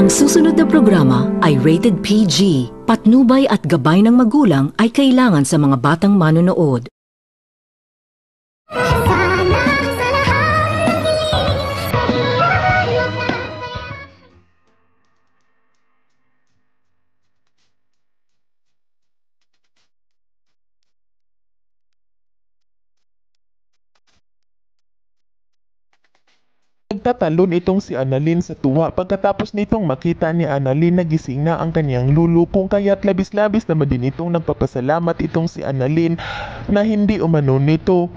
Ang susunod na programa ay rated PG. Patnubay at gabay ng magulang ay kailangan sa mga batang manonood. Nagtatalon itong si Annalyn sa tuwa pagkatapos nitong makita ni Annalyn na gising na ang kanyang lulu, kung kaya't labis-labis naman din itong nagpapasalamat itong si Annalyn na hindi umano nito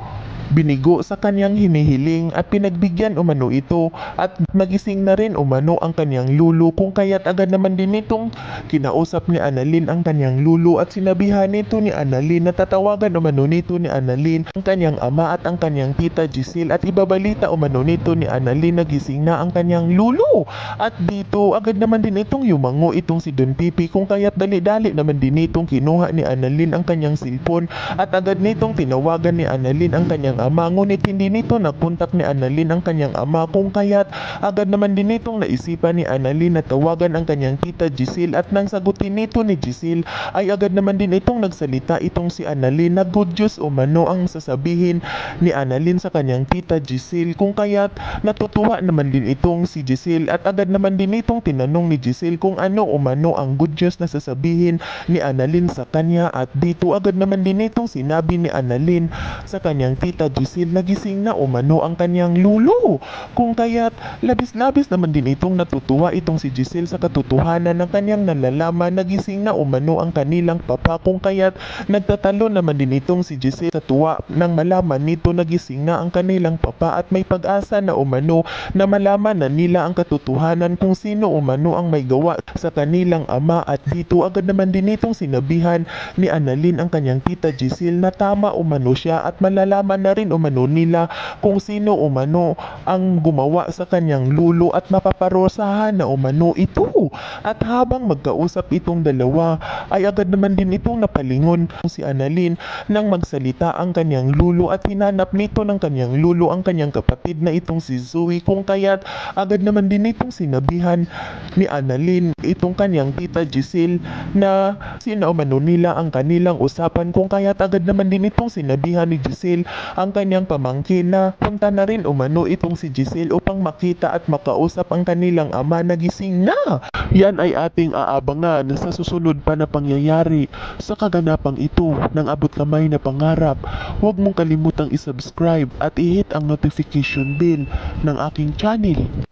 binigo sa kanyang hinihiling at pinagbigyan umano ito at magising na rin umano ang kanyang lulu, kung kaya't agad naman din itong kinausap ni Annalyn ang kanyang lulu at sinabihan nito ni Annalyn na tatawagan umano nito ni Annalyn ang kanyang ama at ang kanyang tita Giselle at ibabalita umano nito ni Annalyn na gising na ang kanyang lulu. At dito agad naman din itong yumango itong si Don Pipi, kung kaya't dali-dali naman din itong kinuha ni Annalyn ang kanyang cellphone at agad nitong tinawagan ni Annalyn ang kanyang ama, ngunit hindi nito nakontak ni Annalyn ang kanyang ama, kung kaya't agad naman din itong naisipan ni Annalyn na tawagan ang kanyang tita Giselle at nang sagutin nito ni Giselle ay agad naman din itong nagsalita itong si Annalyn na good news umano ang sasabihin ni Annalyn sa kanyang tita Giselle, kung kaya't natutuwa naman din itong si Giselle at agad naman din itong tinanong ni Giselle kung ano umano ang good news na sasabihin ni Annalyn sa kanya at dito agad naman din itong sinabi ni Annalyn sa kanyang tita Giselle nagising na umano ang kanyang lulu, kung kaya't labis-labis naman din itong natutuwa itong si Giselle sa katotohanan ng kanyang nalalaman nagising na umano ang kanilang papa, kung kaya't nagtatalo naman din itong si Giselle sa tuwa nang malaman nito nagising na ang kanilang papa at may pag-asa na umano na malaman na nila ang katotohanan kung sino umano ang may gawa sa kanilang ama. At dito agad naman din itong sinabihan ni Annalyn ang kanyang tita Giselle na tama umano siya at malalaman na rin umano nila kung sino umano ang gumawa sa kanyang lulu at mapaparosahan na umano ito. At habang magkausap itong dalawa ay agad naman din itong napalingon si Annalyn nang magsalita ang kanyang lulu at hinanap nito ng kanyang lulu ang kanyang kapatid na itong si Zoe, kung kaya't agad naman din itong sinabihan ni Annalyn itong kanyang tita Giselle na sino umano nila ang kanilang usapan, kung kaya't agad naman din itong sinabihan ni Giselle ang kanyang pamangkin na punta na rin umano itong si Giselle upang makita at makausap ang kanilang ama na gising na. Yan ay ating aabangan sa susunod pa na pangyayari sa kaganapang ito ng Abot Kamay na Pangarap. Huwag mong kalimutang isubscribe at i-hit ang notification bell ng aking channel.